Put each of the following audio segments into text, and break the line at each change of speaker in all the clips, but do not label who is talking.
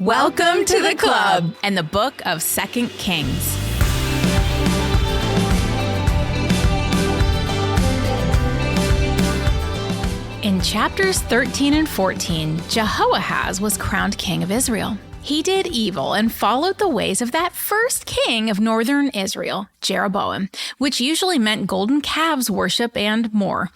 Welcome to the club and the book of 2 Kings. In chapters 13 and 14, Jehoahaz was crowned king of Israel. He did evil and followed the ways of that first king of northern Israel, Jeroboam, which usually meant golden calves worship and more.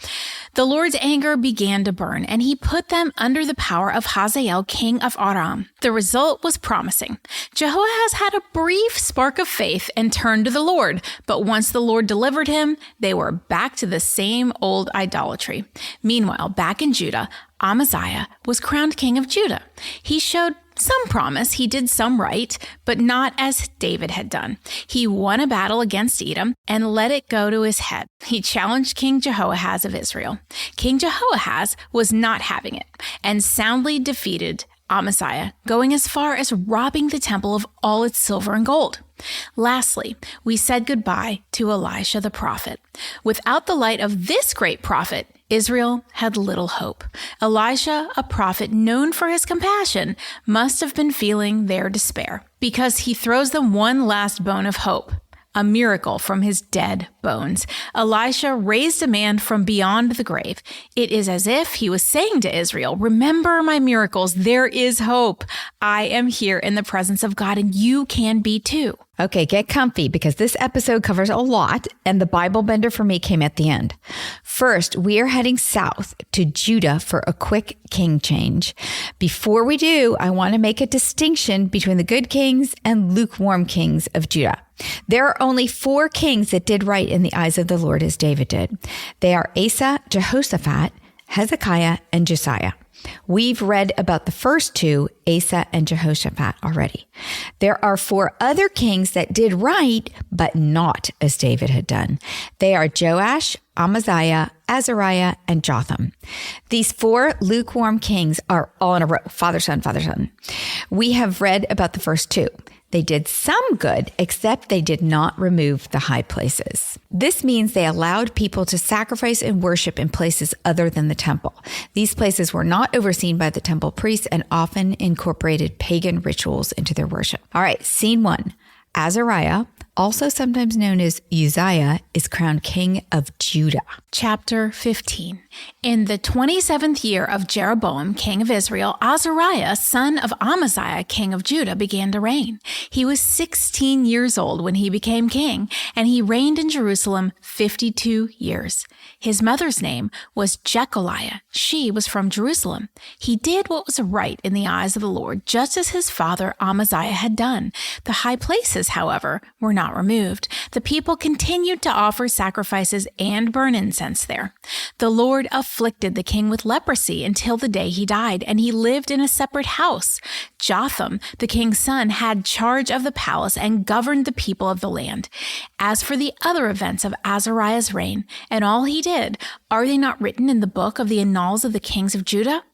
The Lord's anger began to burn, and he put them under the power of Hazael, king of Aram. The result was promising. Jehoahaz had a brief spark of faith and turned to the Lord, but once the Lord delivered him, they were back to the same old idolatry. Meanwhile, back in Judah, Uzziah was crowned king of Judah. He showed some promise. He did some right, but not as David had done. He won a battle against Edom and let it go to his head. He challenged King Jehoahaz of Israel. King Jehoahaz was not having it and soundly defeated Amaziah, going as far as robbing the temple of all its silver and gold. Lastly, we said goodbye to Elisha the prophet. Without the light of this great prophet, Israel had little hope. Elisha, a prophet known for his compassion, must have been feeling their despair, because he throws them one last bone of hope, a miracle from his dead bones. Elisha raised a man from beyond the grave. It is as if he was saying to Israel, remember my miracles, there is hope. I am here in the presence of God, and you can be too.
Okay, get comfy because this episode covers a lot, and the Bible bender for me came at the end. First, we are heading south to Judah for a quick king change. Before we do, I want to make a distinction between the good kings and lukewarm kings of Judah. There are only 4 kings that did right in the eyes of the Lord as David did. They are Asa, Jehoshaphat, Hezekiah, and Josiah. We've read about the first 2, Asa and Jehoshaphat, already. There are 4 other kings that did right, but not as David had done. They are Joash, Amaziah, Azariah, and Jotham. These 4 lukewarm kings are all in a row, father, son, father, son. We have read about the first 2. They did some good, except they did not remove the high places. This means they allowed people to sacrifice and worship in places other than the temple. These places were not overseen by the temple priests and often incorporated pagan rituals into their worship. All right, scene 1. Azariah, also sometimes known as Uzziah, is crowned king of Judah.
Chapter 15. In the 27th year of Jeroboam, king of Israel, Azariah, son of Amaziah, king of Judah, began to reign. He was 16 years old when he became king, and he reigned in Jerusalem 52 years. His mother's name was Jecholiah. She was from Jerusalem. He did what was right in the eyes of the Lord, just as his father Amaziah had done. The high places, however, were not removed. The people continued to offer sacrifices and burn incense there. The Lord afflicted the king with leprosy until the day he died, and he lived in a separate house. Jotham, the king's son, had charge of the palace and governed the people of the land. As for the other events of Azariah's reign and all he did, are they not written in the book of the annals of the kings of Judah?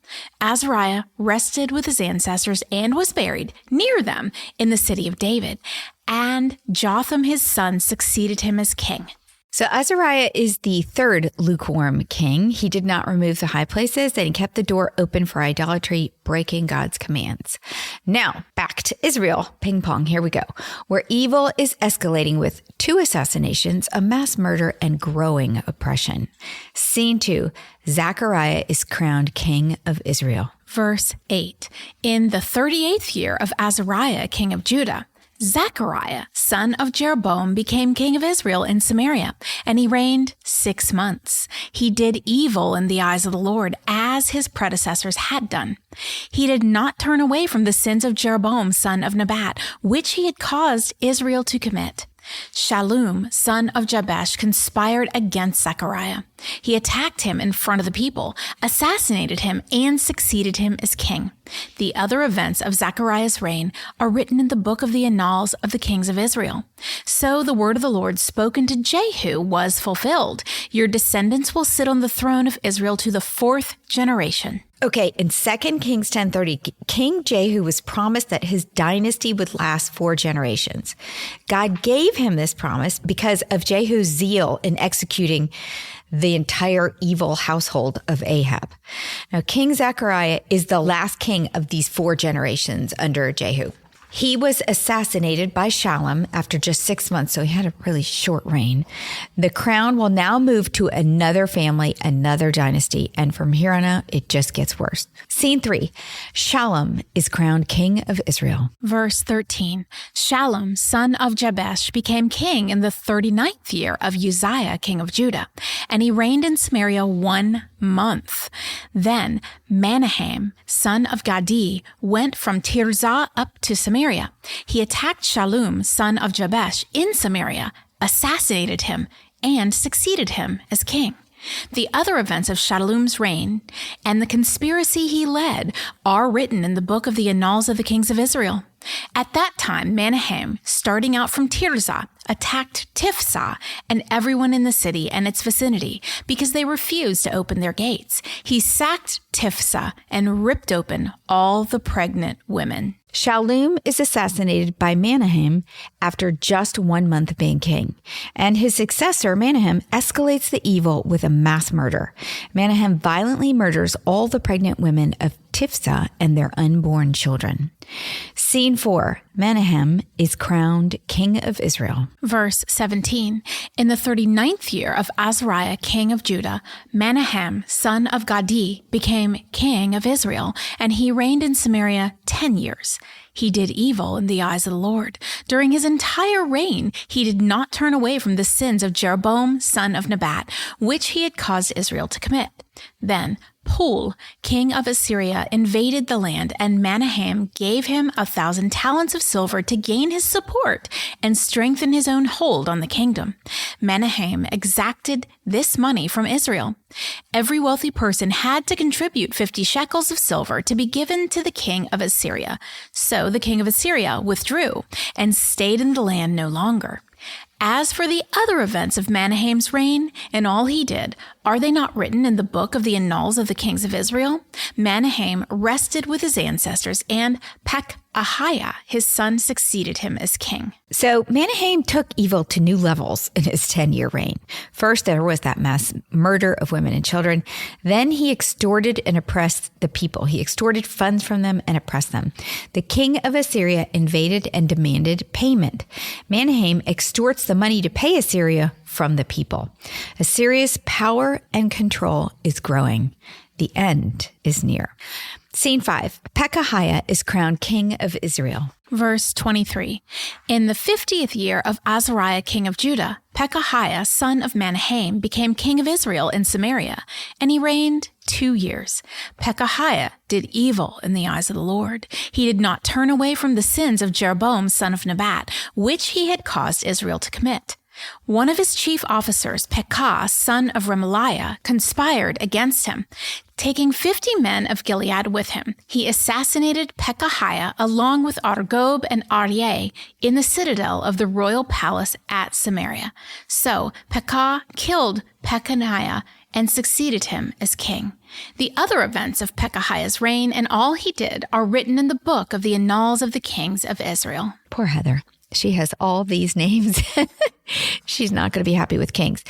Azariah rested with his ancestors and was buried near them in the city of David, and Jotham his son succeeded him as king.
So Azariah is the 3rd lukewarm king. He did not remove the high places, and he kept the door open for idolatry, breaking God's commands. Now, back to Israel. Ping pong, here we go. Where evil is escalating with 2 assassinations, a mass murder, and growing oppression. Scene 2. Zechariah is crowned king of Israel.
Verse 8. In the 38th year of Azariah, king of Judah, Zechariah, son of Jeroboam, became king of Israel in Samaria, and he reigned 6 months. He did evil in the eyes of the Lord, as his predecessors had done. He did not turn away from the sins of Jeroboam, son of Nebat, which he had caused Israel to commit. Shallum, son of Jabesh, conspired against Zechariah. He attacked him in front of the people, assassinated him, and succeeded him as king. The other events of Zechariah's reign are written in the book of the annals of the kings of Israel. So the word of the Lord spoken to Jehu was fulfilled. Your descendants will sit on the throne of Israel to the 4th generation.
Okay, in 2 Kings 10:30, King Jehu was promised that his dynasty would last 4 generations. God gave him this promise because of Jehu's zeal in executing the entire evil household of Ahab. Now, King Zechariah is the last king of these 4 generations under Jehu. He was assassinated by Shallum after just 6 months, so he had a really short reign. The crown will now move to another family, another dynasty, and from here on out, it just gets worse. Scene 3, Shallum is crowned king of Israel.
Verse 13, Shallum, son of Jabesh, became king in the 39th year of Uzziah, king of Judah, and he reigned in Samaria 1 month. Then Menahem, son of Gadi, went from Tirzah up to Samaria. He attacked Shallum, son of Jabesh, in Samaria, assassinated him, and succeeded him as king. The other events of Shallum's reign and the conspiracy he led are written in the book of the Annals of the Kings of Israel. At that time, Menahem, starting out from Tirzah, attacked Tifsah and everyone in the city and its vicinity because they refused to open their gates. He sacked Tifsah and ripped open all the pregnant women.
Shallum is assassinated by Menahem after just 1 month being king, and his successor, Menahem, escalates the evil with a mass murder. Menahem violently murders all the pregnant women of Tifsah and their unborn children. Scene 4, Menahem is crowned king of Israel.
Verse 17, in the 39th year of Azariah, king of Judah, Menahem, son of Gadi, became king of Israel, and he reigned in Samaria 10 years. He did evil in the eyes of the Lord. During his entire reign, he did not turn away from the sins of Jeroboam, son of Nebat, which he had caused Israel to commit. Then Pul, king of Assyria, invaded the land, and Menahem gave him 1,000 talents of silver to gain his support and strengthen his own hold on the kingdom. Menahem exacted this money from Israel. Every wealthy person had to contribute 50 shekels of silver to be given to the king of Assyria. So the king of Assyria withdrew and stayed in the land no longer. As for the other events of Menahem's reign and all he did, are they not written in the book of the Annals of the Kings of Israel? Menahem rested with his ancestors, and Pekahiah, his son, succeeded him as king.
So Menahem took evil to new levels in his 10-year reign. First, there was that mass murder of women and children. Then he extorted and oppressed the people. He extorted funds from them and oppressed them. The king of Assyria invaded and demanded payment. Menahem extorts the money to pay Assyria from the people. Assyria's power and control is growing. The end is near. Scene 5. Pekahiah is crowned king of Israel.
Verse 23. In the 50th year of Azariah, king of Judah, Pekahiah, son of Menahem, became king of Israel in Samaria, and he reigned 2 years. Pekahiah did evil in the eyes of the Lord. He did not turn away from the sins of Jeroboam, son of Nebat, which he had caused Israel to commit. One of his chief officers, Pekah, son of Remaliah, conspired against him. Taking 50 men of Gilead with him, he assassinated Pekahiah along with Argob and Aryeh in the citadel of the royal palace at Samaria. So Pekah killed Pekahiah and succeeded him as king. The other events of Pekahiah's reign and all he did are written in the book of the Annals of the Kings of Israel.
Poor Heather. She has all these names. She's not going to be happy with kings.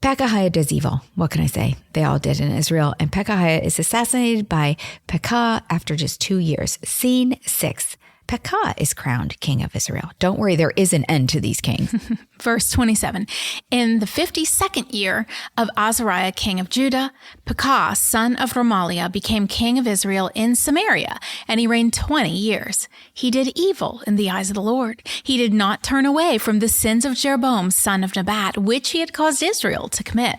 Pekahiah does evil. What can I say? They all did in Israel. And Pekahiah is assassinated by Pekah after just 2 years. Scene 6. Pekah is crowned king of Israel. Don't worry, there is an end to these kings.
Verse 27. In the 52nd year of Azariah, king of Judah, Pekah, son of Remaliah, became king of Israel in Samaria, and he reigned 20 years. He did evil in the eyes of the Lord. He did not turn away from the sins of Jeroboam, son of Nebat, which he had caused Israel to commit.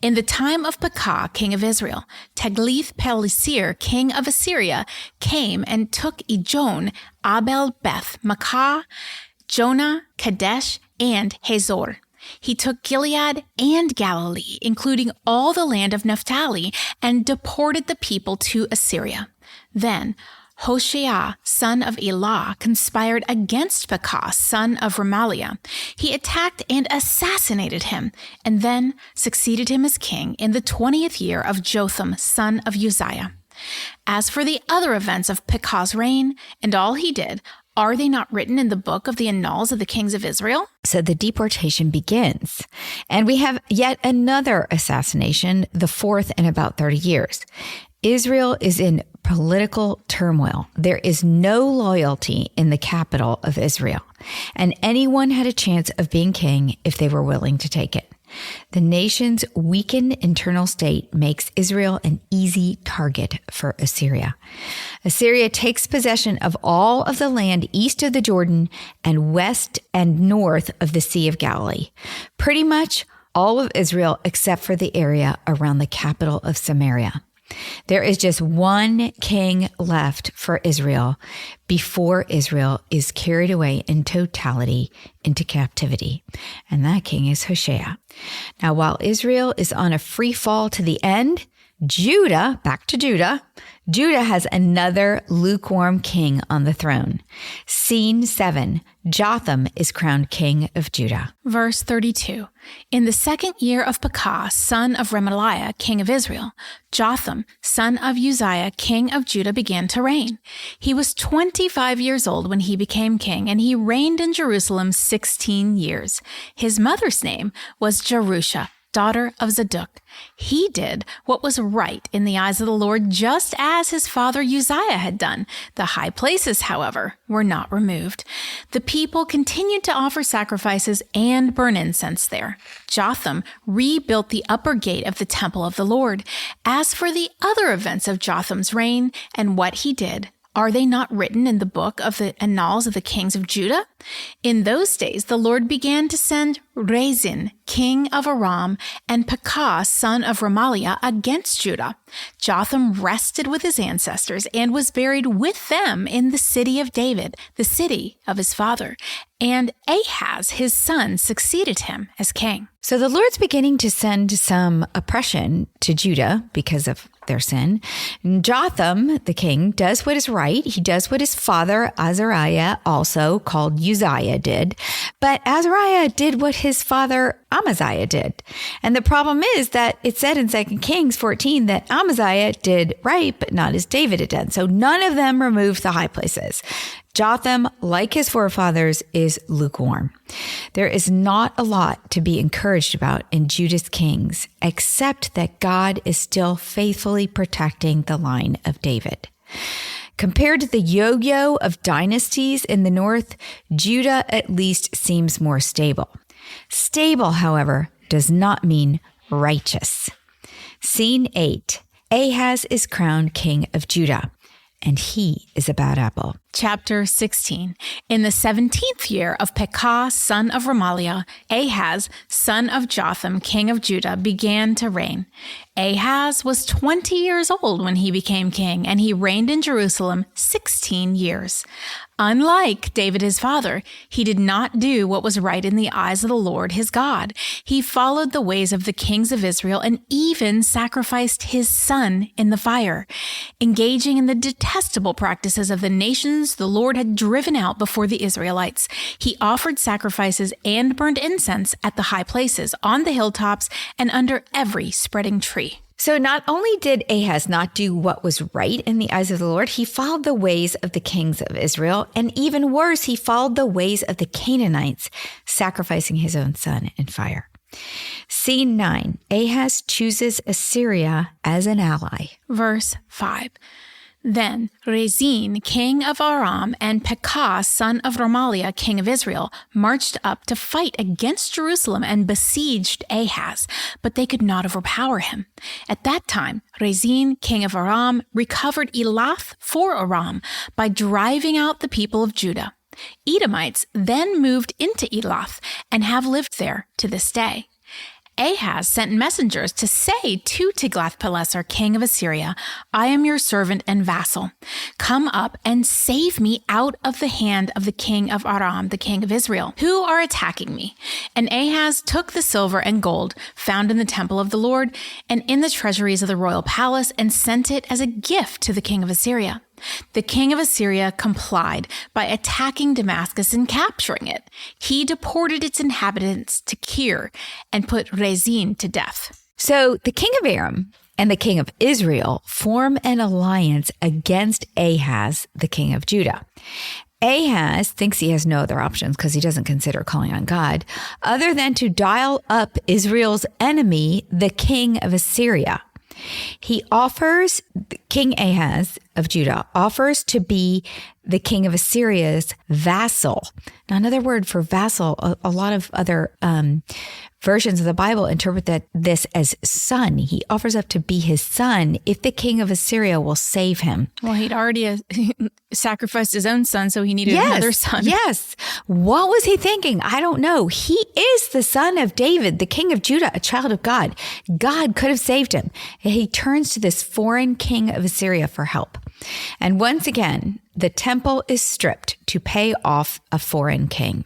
In the time of Pekah, king of Israel, Tiglath-Pileser, king of Assyria, came and took Ijon, Abel, Beth, Makkah, Jonah, Kadesh, and Hazor. He took Gilead and Galilee, including all the land of Naphtali, and deported the people to Assyria. Then Hoshea, son of Elah, conspired against Pekah, son of Remaliah. He attacked and assassinated him, and then succeeded him as king in the 20th year of Jotham, son of Uzziah. As for the other events of Pekah's reign and all he did, are they not written in the book of the annals of the kings of Israel?
So the deportation begins, and we have yet another assassination, the fourth in about 30 years. Israel is in political turmoil. There is no loyalty in the capital of Israel, and anyone had a chance of being king if they were willing to take it. The nation's weakened internal state makes Israel an easy target for Assyria. Assyria takes possession of all of the land east of the Jordan and west and north of the Sea of Galilee. Pretty much all of Israel except for the area around the capital of Samaria. There is just one king left for Israel before Israel is carried away in totality into captivity. And that king is Hoshea. Now, while Israel is on a free fall to the end, Judah has another lukewarm king on the throne. Scene 7, Jotham is crowned king of Judah.
Verse 32, in the second year of Pekah, son of Remaliah, king of Israel, Jotham, son of Uzziah, king of Judah, began to reign. He was 25 years old when he became king, and he reigned in Jerusalem 16 years. His mother's name was Jerusha, daughter of Zadok. He did what was right in the eyes of the Lord, just as his father Uzziah had done. The high places, however, were not removed. The people continued to offer sacrifices and burn incense there. Jotham rebuilt the upper gate of the temple of the Lord. As for the other events of Jotham's reign and what he did, are they not written in the book of the annals of the kings of Judah? In those days, the Lord began to send Rezin, king of Aram, and Pekah, son of Remaliah, against Judah. Jotham rested with his ancestors and was buried with them in the city of David, the city of his father. And Ahaz, his son, succeeded him as king.
So the Lord's beginning to send some oppression to Judah because of their sin. And Jotham, the king, does what is right. He does what his father, Azariah, also called Uzziah, did. But Azariah did what his father, Amaziah, did. And the problem is that it said in 2 Kings 14 that Amaziah did right, but not as David had done. So none of them removed the high places. Jotham, like his forefathers, is lukewarm. There is not a lot to be encouraged about in Judah's kings, except that God is still faithfully protecting the line of David. Compared to the yo-yo of dynasties in the north, Judah at least seems more stable. Stable, however, does not mean righteous. Scene 8, Ahaz is crowned king of Judah, and he is a bad apple.
Chapter 16. In the 17th year of Pekah, son of Remaliah, Ahaz, son of Jotham, king of Judah, began to reign. Ahaz was 20 years old when he became king, and he reigned in Jerusalem 16 years. Unlike David his father, he did not do what was right in the eyes of the Lord his God. He followed the ways of the kings of Israel and even sacrificed his son in the fire, engaging in the detestable practices of the nations the Lord had driven out before the Israelites. He offered sacrifices and burned incense at the high places, on the hilltops, and under every spreading tree.
So not only did Ahaz not do what was right in the eyes of the Lord, he followed the ways of the kings of Israel, and even worse, he followed the ways of the Canaanites, sacrificing his own son in fire. Scene 9, Ahaz chooses Assyria as an ally.
Verse 5. Then Rezin, king of Aram, and Pekah, son of Remaliah, king of Israel, marched up to fight against Jerusalem and besieged Ahaz, but they could not overpower him. At that time, Rezin, king of Aram, recovered Elath for Aram by driving out the people of Judah. Edomites then moved into Elath and have lived there to this day. Ahaz sent messengers to say to Tiglath-Pileser, king of Assyria, I am your servant and vassal. Come up and save me out of the hand of the king of Aram, the king of Israel, who are attacking me. And Ahaz took the silver and gold found in the temple of the Lord and in the treasuries of the royal palace and sent it as a gift to the king of Assyria. The king of Assyria complied by attacking Damascus and capturing it. He deported its inhabitants to Kir and put Rezin to death.
So the king of Aram and the king of Israel form an alliance against Ahaz, the king of Judah. Ahaz thinks he has no other options because he doesn't consider calling on God other than to dial up Israel's enemy, the king of Assyria. King Ahaz of Judah offers to be the king of Assyria's vassal. Now, another word for vassal, a lot of other versions of the Bible interpret this as son. He offers up to be his son if the king of Assyria will save him.
Well, he'd already sacrificed his own son, so he needed another son.
Yes. What was he thinking? I don't know. He is the son of David, the king of Judah, a child of God. God could have saved him. He turns to this foreign king of Assyria for help. And once again, the temple is stripped to pay off a foreign king.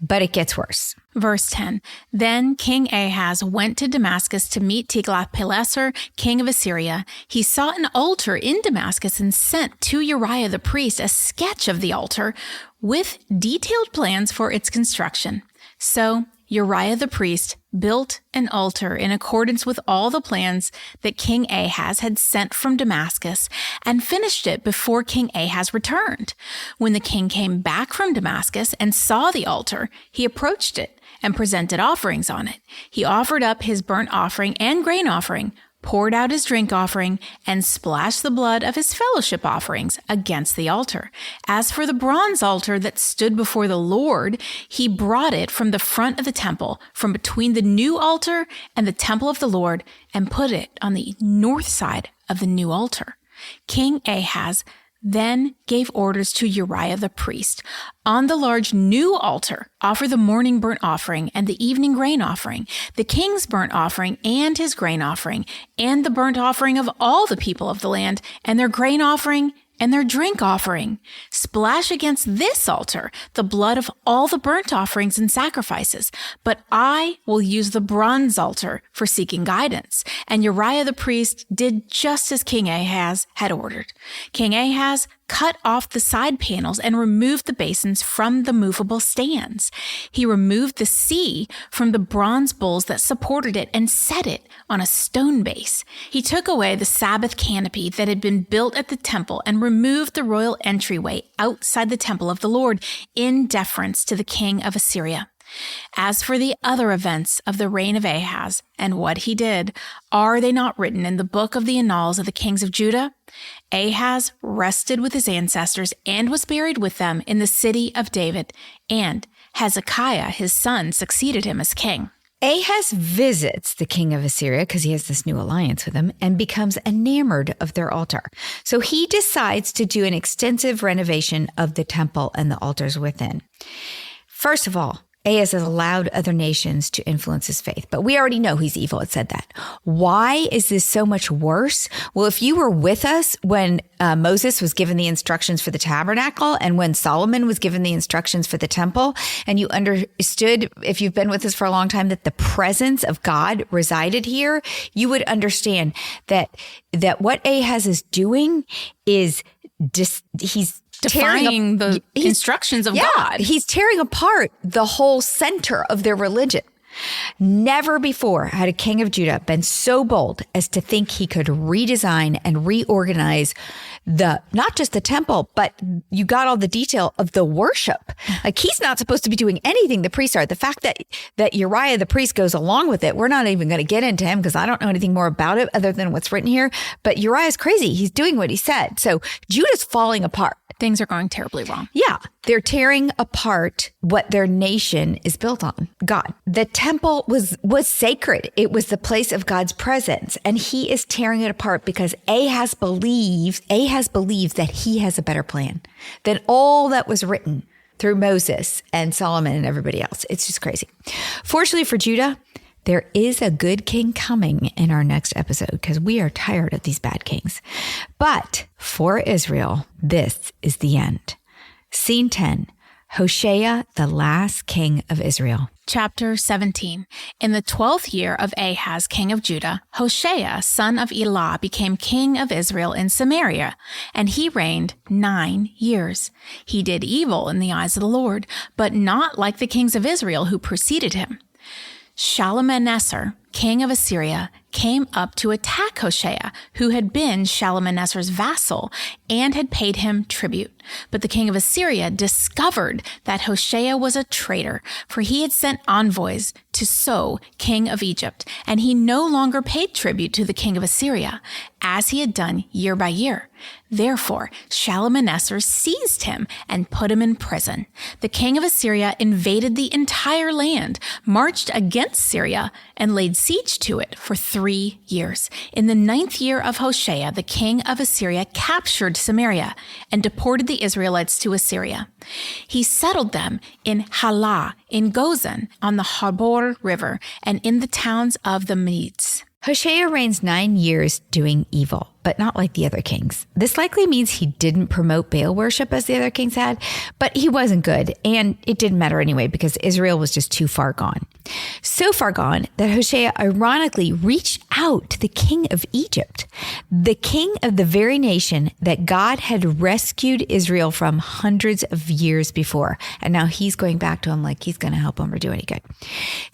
But it gets worse.
Verse 10, Then King Ahaz went to Damascus to meet Tiglath-Pileser, king of Assyria. He saw an altar in Damascus and sent to Uriah the priest a sketch of the altar with detailed plans for its construction. So Uriah the priest built an altar in accordance with all the plans that King Ahaz had sent from Damascus and finished it before King Ahaz returned. When the king came back from Damascus and saw the altar, he approached it and presented offerings on it. He offered up his burnt offering and grain offering, poured out his drink offering, and splashed the blood of his fellowship offerings against the altar. As for the bronze altar that stood before the Lord, he brought it from the front of the temple, from between the new altar and the temple of the Lord, and put it on the north side of the new altar. King Ahaz then gave orders to Uriah the priest, on the large new altar, offer the morning burnt offering and the evening grain offering, the king's burnt offering and his grain offering, and the burnt offering of all the people of the land, and their grain offering and their drink offering. Splash against this altar the blood of all the burnt offerings and sacrifices, but I will use the bronze altar for seeking guidance. And Uriah the priest did just as King Ahaz had ordered. King Ahaz cut off the side panels and removed the basins from the movable stands. He removed the sea from the bronze bowls that supported it and set it on a stone base. He took away the Sabbath canopy that had been built at the temple and removed the royal entryway outside the temple of the Lord in deference to the king of Assyria. As for the other events of the reign of Ahaz and what he did, are they not written in the book of the annals of the kings of Judah? Ahaz rested with his ancestors and was buried with them in the city of David, and Hezekiah his son succeeded him as king.
Ahaz visits the king of Assyria because he has this new alliance with him and becomes enamored of their altar. So he decides to do an extensive renovation of the temple and the altars within. First of all, Ahaz has allowed other nations to influence his faith, but we already know he's evil. It said that. Why is this so much worse? Well, if you were with us when Moses was given the instructions for the tabernacle and when Solomon was given the instructions for the temple, and you understood, if you've been with us for a long time, that the presence of God resided here, you would understand that what Ahaz is doing is he's
defying the instructions of God.
He's tearing apart the whole center of their religion. Never before had a king of Judah been so bold as to think he could redesign and reorganize not just the temple, but you got all the detail of the worship. Like, he's not supposed to be doing anything the priests are. The fact that Uriah the priest goes along with it, we're not even going to get into him because I don't know anything more about it other than what's written here. But Uriah's crazy. He's doing what he said. So Judah's falling apart.
Things are going terribly wrong.
Yeah. They're tearing apart what their nation is built on, God. The temple was sacred. It was the place of God's presence. And he is tearing it apart because Ahaz believes that he has a better plan than all that was written through Moses and Solomon and everybody else. It's just crazy. Fortunately for Judah, there is a good king coming in our next episode because we are tired of these bad kings. But for Israel, this is the end. Scene 10, Hoshea, the last king of Israel.
Chapter 17. In the 12th year of Ahaz, king of Judah, Hoshea, son of Elah, became king of Israel in Samaria, and he reigned 9 years. He did evil in the eyes of the Lord, but not like the kings of Israel who preceded him. Shalmaneser, king of Assyria, came up to attack Hoshea, who had been Shalmaneser's vassal and had paid him tribute. But the king of Assyria discovered that Hoshea was a traitor, for he had sent envoys to So, king of Egypt, and he no longer paid tribute to the king of Assyria, as he had done year by year. Therefore, Shalmaneser seized him and put him in prison. The king of Assyria invaded the entire land, marched against Syria, and laid siege to it for 3 years. In the 9th year of Hoshea, the king of Assyria captured Samaria and deported the Israelites to Assyria. He settled them in Halah, in Gozan, on the Habor River, and in the towns of the Medes.
Hoshea reigns 9 years doing evil, but not like the other kings. This likely means he didn't promote Baal worship as the other kings had, but he wasn't good, and it didn't matter anyway because Israel was just too far gone. So far gone that Hoshea ironically reached out to the king of Egypt, the king of the very nation that God had rescued Israel from hundreds of years before. And now he's going back to him like he's going to help him or do any good.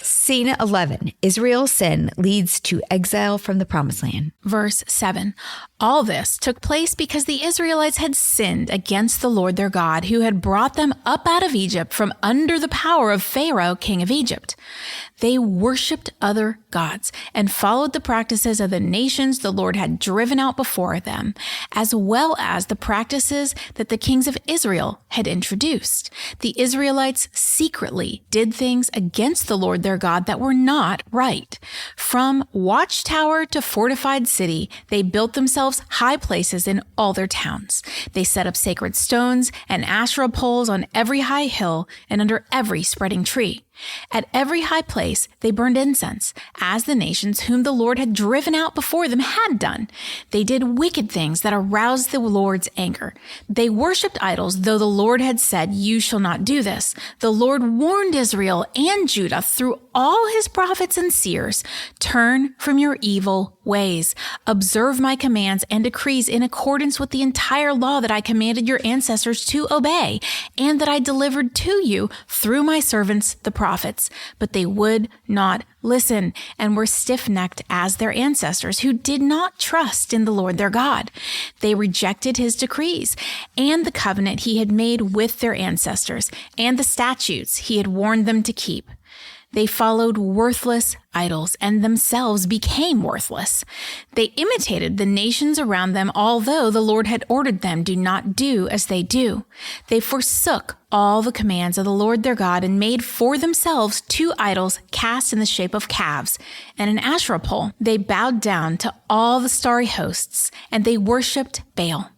Scene 11, Israel's sin leads to exile from the promised land.
Verse 7. All this took place because the Israelites had sinned against the Lord their God, who had brought them up out of Egypt from under the power of Pharaoh, king of Egypt. They worshipped other gods and followed the practices of the nations the Lord had driven out before them, as well as the practices that the kings of Israel had introduced. The Israelites secretly did things against the Lord their God that were not right. From watchtower to fortified city, they built themselves high places in all their towns. They set up sacred stones and Asherah poles on every high hill and under every spreading tree. At every high place, they burned incense, as the nations whom the Lord had driven out before them had done. They did wicked things that aroused the Lord's anger. They worshipped idols, though the Lord had said, "You shall not do this." The Lord warned Israel and Judah through all his prophets and seers, "Turn from your evil ways. Observe my commands and decrees in accordance with the entire law that I commanded your ancestors to obey, and that I delivered to you through my servants, the prophets." But they would not listen and were stiff-necked as their ancestors, who did not trust in the Lord their God. They rejected his decrees and the covenant he had made with their ancestors and the statutes he had warned them to keep. They followed worthless idols and themselves became worthless. They imitated the nations around them, although the Lord had ordered them, "Do not do as they do." They forsook all the commands of the Lord their God and made for themselves 2 idols cast in the shape of calves and an Asherah pole. They bowed down to all the starry hosts and they worshipped Baal.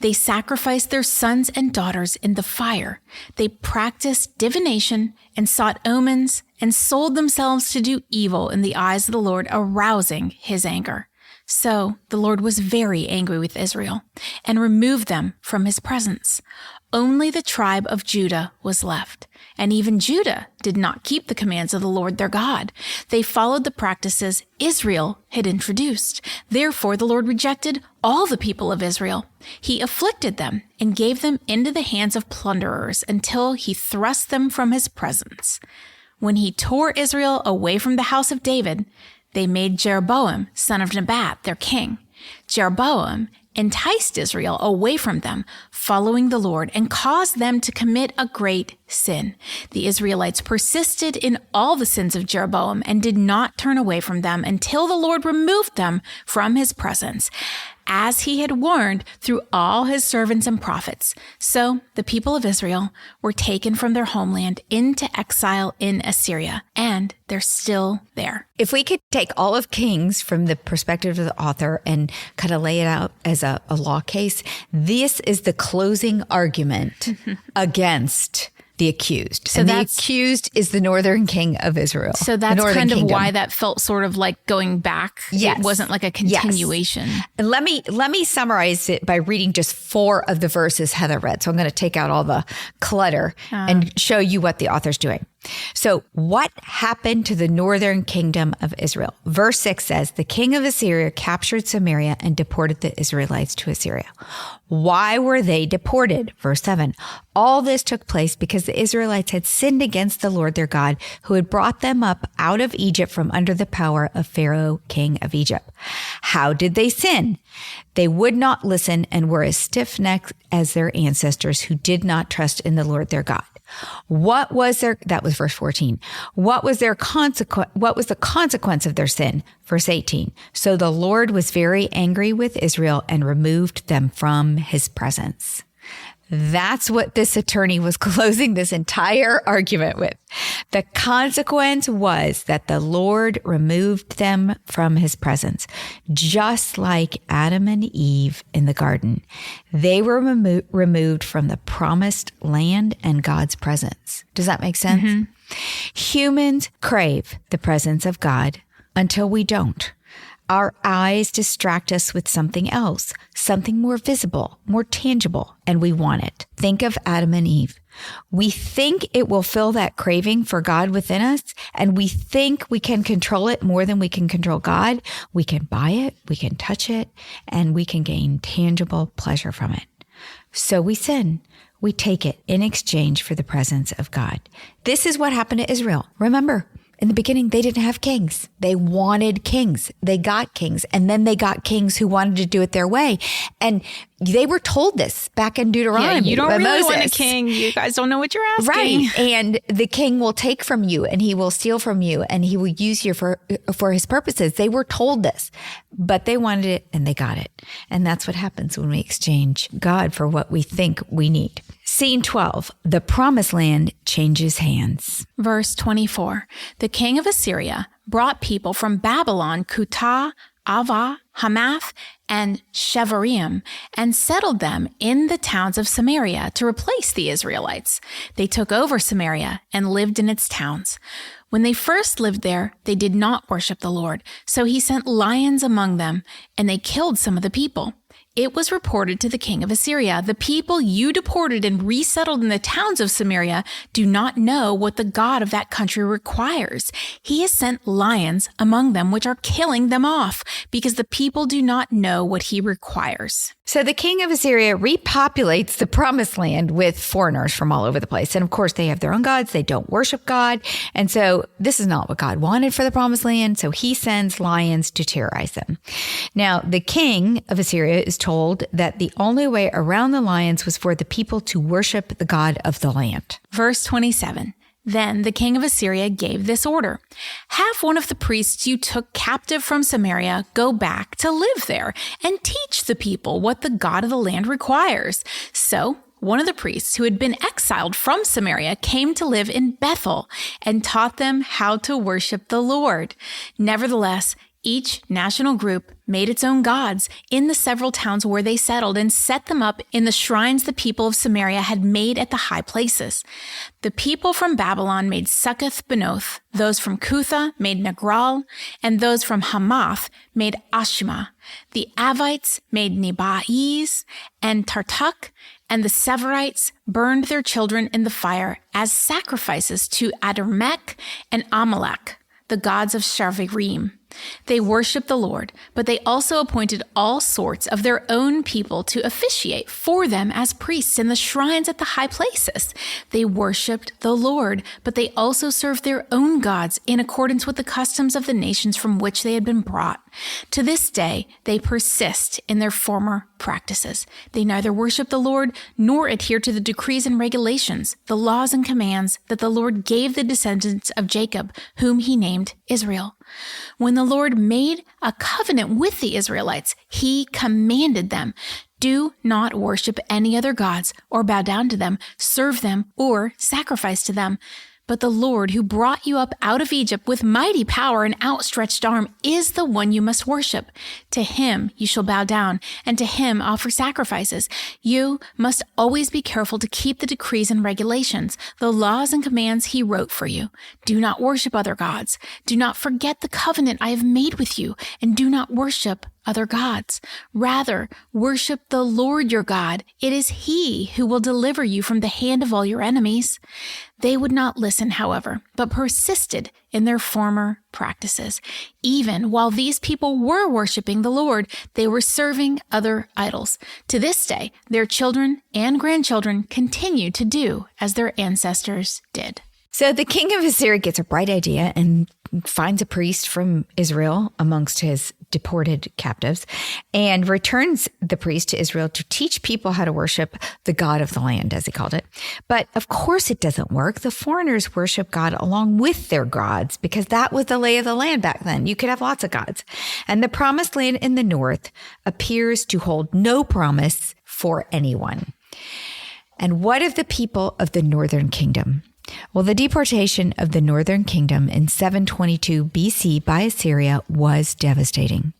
They sacrificed their sons and daughters in the fire. They practiced divination and sought omens and sold themselves to do evil in the eyes of the Lord, arousing his anger. So the Lord was very angry with Israel and removed them from his presence. Only the tribe of Judah was left, and even Judah did not keep the commands of the Lord their God. They followed the practices Israel had introduced. Therefore, the Lord rejected all the people of Israel. He afflicted them and gave them into the hands of plunderers until he thrust them from his presence. When he tore Israel away from the house of David, they made Jeroboam, son of Nebat, their king. Jeroboam enticed Israel away from them, following the Lord, and caused them to commit a great sin. The Israelites persisted in all the sins of Jeroboam and did not turn away from them until the Lord removed them from his presence, as he had warned through all his servants and prophets. So the people of Israel were taken from their homeland into exile in Assyria, and they're still there.
If we could take all of Kings from the perspective of the author and kind of lay it out as a law case, this is the closing argument against the accused. So the accused is the northern king of Israel.
So that's kind of why that felt sort of like going back.
Yes.
It wasn't like a continuation.
Yes. And let me summarize it by reading just 4 of the verses Heather read. So I'm going to take out all the clutter and show you what the author's doing. So what happened to the northern kingdom of Israel? Verse 6 says, the king of Assyria captured Samaria and deported the Israelites to Assyria. Why were they deported? Verse 7, all this took place because the Israelites had sinned against the Lord their God, who had brought them up out of Egypt from under the power of Pharaoh, king of Egypt. How did they sin? They would not listen and were as stiff-necked as their ancestors who did not trust in the Lord their God. That was verse 14. What was the consequence of their sin? Verse 18. So the Lord was very angry with Israel and removed them from his presence. That's what this attorney was closing this entire argument with. The consequence was that the Lord removed them from his presence, just like Adam and Eve in the garden. They were removed from the promised land and God's presence. Does that make sense? Mm-hmm. Humans crave the presence of God until we don't. Our eyes distract us with something else, something more visible, more tangible, and we want it. Think of Adam and Eve. We think it will fill that craving for God within us, and we think we can control it more than we can control God. We can buy it, we can touch it, and we can gain tangible pleasure from it. So we sin. We take it in exchange for the presence of God. This is what happened to Israel. Remember, in the beginning, they didn't have kings. They wanted kings. They got kings. And then they got kings who wanted to do it their way. And they were told this back in Deuteronomy.
Yeah, you don't really
Moses.
want a king. You guys don't know what you're asking.
Right. And the king will take from you and he will steal from you and he will use you for his purposes. They were told this, but they wanted it and they got it. And that's what happens when we exchange God for what we think we need. Scene 12, the promised land changes hands.
Verse 24, the king of Assyria brought people from Babylon, Kutah, Ava, Hamath, and Shevarim, and settled them in the towns of Samaria to replace the Israelites. They took over Samaria and lived in its towns. When they first lived there, they did not worship the Lord, so he sent lions among them, and they killed some of the people. It was reported to the king of Assyria, the people you deported and resettled in the towns of Samaria do not know what the God of that country requires. He has sent lions among them, which are killing them off, because the people do not know what he requires.
So the king of Assyria repopulates the promised land with foreigners from all over the place. And of course, they have their own gods. They don't worship God. And so this is not what God wanted for the promised land. So he sends lions to terrorize them. Now, the king of Assyria is told that the only way around the lions was for the people to worship the God of the land.
Verse 27. Then the king of Assyria gave this order: have one of the priests you took captive from Samaria go back to live there and teach the people what the God of the land requires. So one of the priests who had been exiled from Samaria came to live in Bethel and taught them how to worship the Lord. Nevertheless, each national group made its own gods in the several towns where they settled and set them up in the shrines the people of Samaria had made at the high places. The people from Babylon made Succoth-Benoth, those from Cutha made Negral, and those from Hamath made Ashima. The Avites made Nebaiz and Tartak, and the Severites burned their children in the fire as sacrifices to Adrammelech and Amalek, the gods of Sharvarim. They worshiped the Lord, but they also appointed all sorts of their own people to officiate for them as priests in the shrines at the high places. They worshiped the Lord, but they also served their own gods in accordance with the customs of the nations from which they had been brought. To this day, they persist in their former practices. They neither worship the Lord nor adhere to the decrees and regulations, the laws and commands that the Lord gave the descendants of Jacob, whom he named Israel. When the Lord made a covenant with the Israelites, he commanded them, do not worship any other gods or bow down to them, serve them, or sacrifice to them. But the Lord who brought you up out of Egypt with mighty power and outstretched arm is the one you must worship. To him you shall bow down, and to him offer sacrifices. You must always be careful to keep the decrees and regulations, the laws and commands he wrote for you. Do not worship other gods. Do not forget the covenant I have made with you, and do not worship other gods. Rather, worship the Lord your God. It is He who will deliver you from the hand of all your enemies. They would not listen, however, but persisted in their former practices. Even while these people were worshiping the Lord, they were serving other idols. To this day, their children and grandchildren continue to do as their ancestors did.
So the king of Assyria gets a bright idea and finds a priest from Israel amongst his deported captives and returns the priest to Israel to teach people how to worship the God of the land, as he called it. But of course it doesn't work. The foreigners worship God along with their gods because that was the lay of the land back then. You could have lots of gods. And the promised land in the north appears to hold no promise for anyone. And what of the people of the northern kingdom? Well, the deportation of the northern kingdom in 722 BC by Assyria was devastating.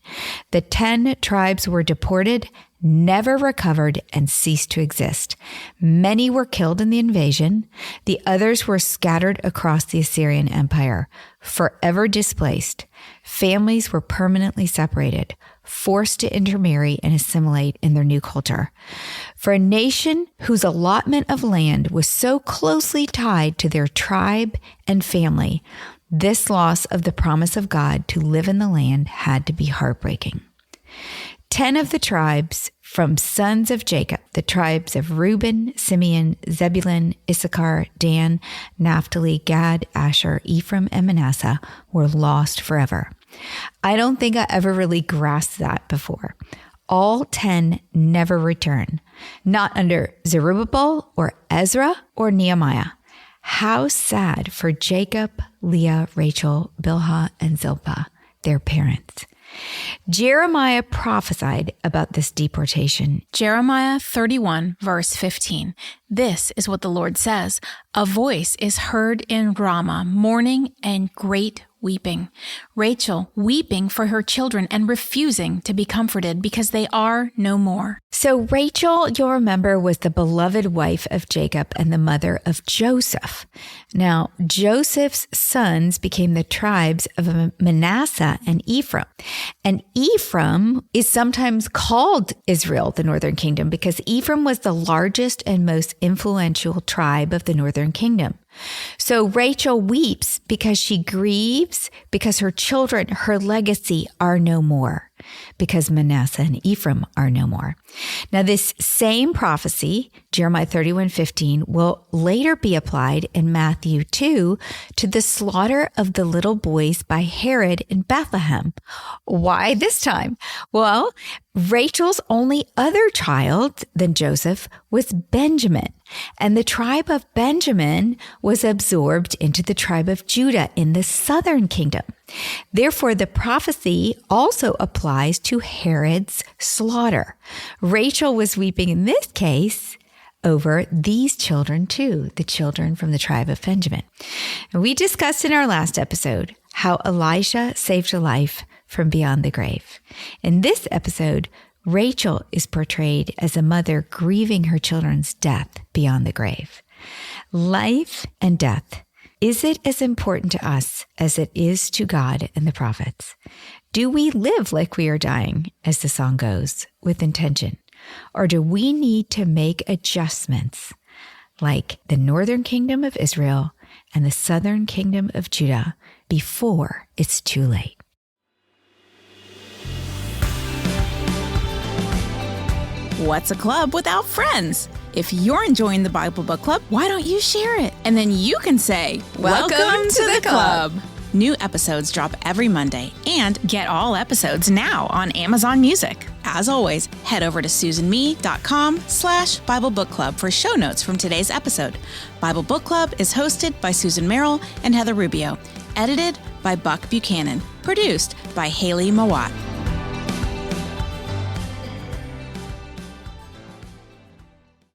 The 10 tribes were deported, never recovered, and ceased to exist. Many were killed in the invasion. The others were scattered across the Assyrian Empire, forever displaced. Families were permanently separated, forced to intermarry and assimilate in their new culture. For a nation whose allotment of land was so closely tied to their tribe and family, this loss of the promise of God to live in the land had to be heartbreaking. 10 of the tribes from sons of Jacob, the tribes of Reuben, Simeon, Zebulun, Issachar, Dan, Naphtali, Gad, Asher, Ephraim, and Manasseh, were lost forever. I don't think I ever really grasped that before. All 10 never return, not under Zerubbabel or Ezra or Nehemiah. How sad for Jacob, Leah, Rachel, Bilhah, and Zilpah, their parents. Jeremiah prophesied about this deportation.
Jeremiah 31, verse 15. This is what the Lord says. A voice is heard in Ramah, mourning and great weeping. Rachel weeping for her children and refusing to be comforted because they are no more.
So Rachel, you'll remember, was the beloved wife of Jacob and the mother of Joseph. Now, Joseph's sons became the tribes of Manasseh and Ephraim. And Ephraim is sometimes called Israel, the northern kingdom, because Ephraim was the largest and most influential tribe of the northern kingdom. So Rachel weeps because she grieves because her children, her legacy, are no more, because Manasseh and Ephraim are no more. Now, this same prophecy, Jeremiah 31:15, will later be applied in Matthew 2 to the slaughter of the little boys by Herod in Bethlehem. Why this time? Well, Rachel's only other child than Joseph was Benjamin, and the tribe of Benjamin was absorbed into the tribe of Judah in the southern kingdom. Therefore, the prophecy also applies to Herod's slaughter. Rachel was weeping in this case over these children too, the children from the tribe of Benjamin. And we discussed in our last episode how Elisha saved a life from beyond the grave. In this episode, Rachel is portrayed as a mother grieving her children's death beyond the grave. Life and death. Is it as important to us as it is to God and the prophets? Do we live like we are dying, as the song goes, with intention? Or do we need to make adjustments like the northern kingdom of Israel and the southern kingdom of Judah before it's too late?
What's a club without friends? If you're enjoying the Bible Book Club, why don't you share it? And then you can say, Welcome to the club. New episodes drop every Monday, and get all episodes now on Amazon Music. As always, head over to susanme.com/Bible Book Club for show notes from today's episode. Bible Book Club is hosted by Susan Merrill and Heather Rubio, edited by Buck Buchanan, produced by Haley Mawat.